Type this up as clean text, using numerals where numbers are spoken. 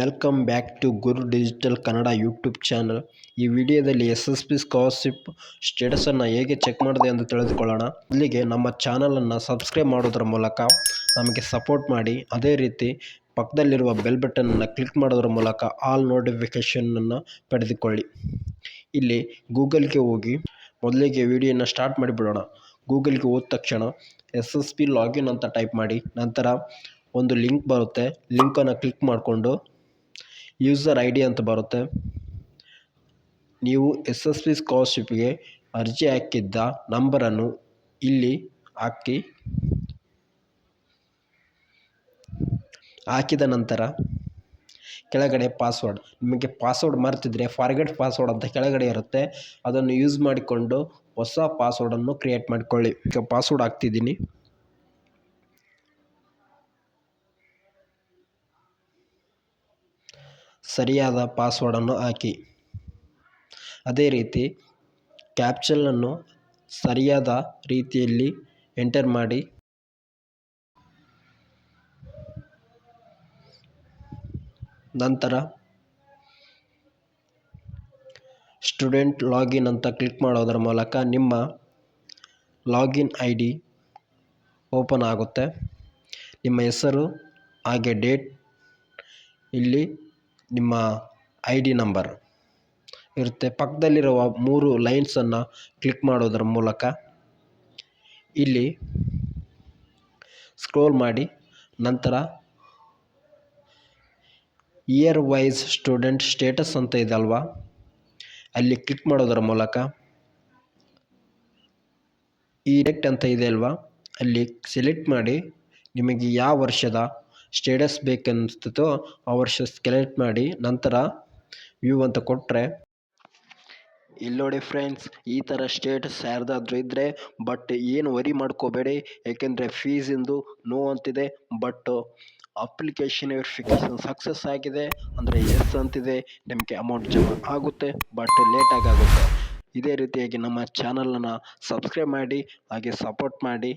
Welcome back to Guru digital Kannada YouTube channel. ಈ ವಿಡಿಯೋದಲ್ಲಿ SSB scholarship ಸ್ಟೇಟಸನ್ನು ಹೇಗೆ ಚೆಕ್ ಮಾಡಿದೆ ಎಂದು ತಿಳಿದುಕೊಳ್ಳೋಣ. ಇಲ್ಲಿಗೆ ನಮ್ಮ ಚಾನಲನ್ನು ಸಬ್ಸ್ಕ್ರೈಬ್ ಮಾಡೋದರ ಮೂಲಕ ನಮಗೆ ಸಪೋರ್ಟ್ ಮಾಡಿ. ಅದೇ ರೀತಿ ಪಕ್ಕದಲ್ಲಿರುವ ಬೆಲ್ ಬಟನನ್ನು ಕ್ಲಿಕ್ ಮಾಡೋದ್ರ ಮೂಲಕ ಆಲ್ ನೋಟಿಫಿಕೇಷನನ್ನು ಪಡೆದುಕೊಳ್ಳಿ. ಇಲ್ಲಿ ಗೂಗಲ್ಗೆ ಹೋಗಿ ಮೊದಲಿಗೆ ವಿಡಿಯೋನ ಸ್ಟಾರ್ಟ್ ಮಾಡಿಬಿಡೋಣ. ಗೂಗಲ್ಗೆ ಹೋದ ತಕ್ಷಣ SSB ಲಾಗಿನ್ ಅಂತ ಟೈಪ್ ಮಾಡಿ. ನಂತರ ಒಂದು ಲಿಂಕ್ ಬರುತ್ತೆ. ಲಿಂಕನ್ನು ಕ್ಲಿಕ್ ಮಾಡಿಕೊಂಡು ಯೂಸರ್ ID ಅಂತ ಬರುತ್ತೆ. ನೀವು SSB ಸ್ಕಾಲರ್ಶಿಪ್ಗೆ ಅರ್ಜಿ ಹಾಕಿದ್ದ ನಂಬರನ್ನು ಇಲ್ಲಿ ಹಾಕಿದ ನಂತರ ಕೆಳಗಡೆ ಪಾಸ್ವರ್ಡ್, ನಿಮಗೆ ಪಾಸ್ವರ್ಡ್ ಮರೆತಿದ್ರೆ ಫಾರ್ಗೆಟ್ ಪಾಸ್ವರ್ಡ್ ಅಂತ ಕೆಳಗಡೆ ಇರುತ್ತೆ. ಅದನ್ನು ಯೂಸ್ ಮಾಡಿಕೊಂಡು ಹೊಸ ಪಾಸ್ವರ್ಡನ್ನು ಕ್ರಿಯೇಟ್ ಮಾಡಿಕೊಳ್ಳಿ. ಈಗ ಪಾಸ್ವರ್ಡ್ ಹಾಕ್ತಿದ್ದೀನಿ. ಸರಿಯಾದ ಪಾಸ್ವರ್ಡನ್ನು ಹಾಕಿ. ಅದೇ ರೀತಿ ಕ್ಯಾಪ್ಚಲನ್ನು ಸರಿಯಾದ ರೀತಿಯಲ್ಲಿ ಎಂಟರ್ ಮಾಡಿ. ನಂತರ ಸ್ಟೂಡೆಂಟ್ ಲಾಗಿನ್ ಅಂತ ಕ್ಲಿಕ್ ಮಾಡೋದರ ಮೂಲಕ ನಿಮ್ಮ ಲಾಗಿನ್ ID ಓಪನ್ ಆಗುತ್ತೆ. ನಿಮ್ಮ ಹೆಸರು ಹಾಗೆ ಡೇಟ್, ಇಲ್ಲಿ ನಿಮ್ಮ ID ನಂಬರ್ ಇರುತ್ತೆ. ಪಕ್ಕದಲ್ಲಿರುವ 3 ಲೈನ್ಸನ್ನು ಕ್ಲಿಕ್ ಮಾಡೋದರ ಮೂಲಕ ಇಲ್ಲಿ ಸ್ಕ್ರೋಲ್ ಮಾಡಿ. ನಂತರ ಇಯರ್ ವೈಸ್ ಸ್ಟೂಡೆಂಟ್ ಸ್ಟೇಟಸ್ ಅಂತ ಇದೆ ಅಲ್ವಾ, ಅಲ್ಲಿ ಕ್ಲಿಕ್ ಮಾಡೋದರ ಮೂಲಕ ಈ ಡೇಟ್ ಅಂತ ಇದೆ ಅಲ್ವಾ, ಅಲ್ಲಿ ಸೆಲೆಕ್ಟ್ ಮಾಡಿ. ನಿಮಗೆ ಯಾವ ವರ್ಷದ ಸ್ಟೇಟಸ್ ಬೇಕನ್ನಿಸ್ತೋ ಆ ವರ್ಷ ಸೆಲೆಕ್ಟ್ ಮಾಡಿ. ನಂತರ ವ್ಯೂ ಅಂತ ಕೊಟ್ಟರೆ ಇಲ್ಲಿ ನೋಡಿ ಫ್ರೆಂಡ್ಸ್, ಈ ಥರ ಸ್ಟೇಟಸ್ ಯಾರ್ದಾದ್ರೂ ಇದ್ದರೆ ಬಟ್ ಏನು ವರಿ ಮಾಡ್ಕೋಬೇಡಿ. ಏಕೆಂದರೆ ಫೀಸಿಂದು ನೋ ಅಂತಿದೆ. ಬಟ್ ಅಪ್ಲಿಕೇಶನ್ ವೆರಿಫಿಕೇಷನ್ ಸಕ್ಸಸ್ ಆಗಿದೆ ಅಂದರೆ ಎಸ್ ಅಂತಿದೆ. ನಿಮಗೆ ಅಮೌಂಟ್ ಜಮಾ ಆಗುತ್ತೆ, ಬಟ್ ಲೇಟಾಗಿ ಆಗುತ್ತೆ. ಇದೇ ರೀತಿಯಾಗಿ ನಮ್ಮ ಚಾನಲನ್ನು ಸಬ್ಸ್ಕ್ರೈಬ್ ಮಾಡಿ ಹಾಗೆ ಸಪೋರ್ಟ್ ಮಾಡಿ.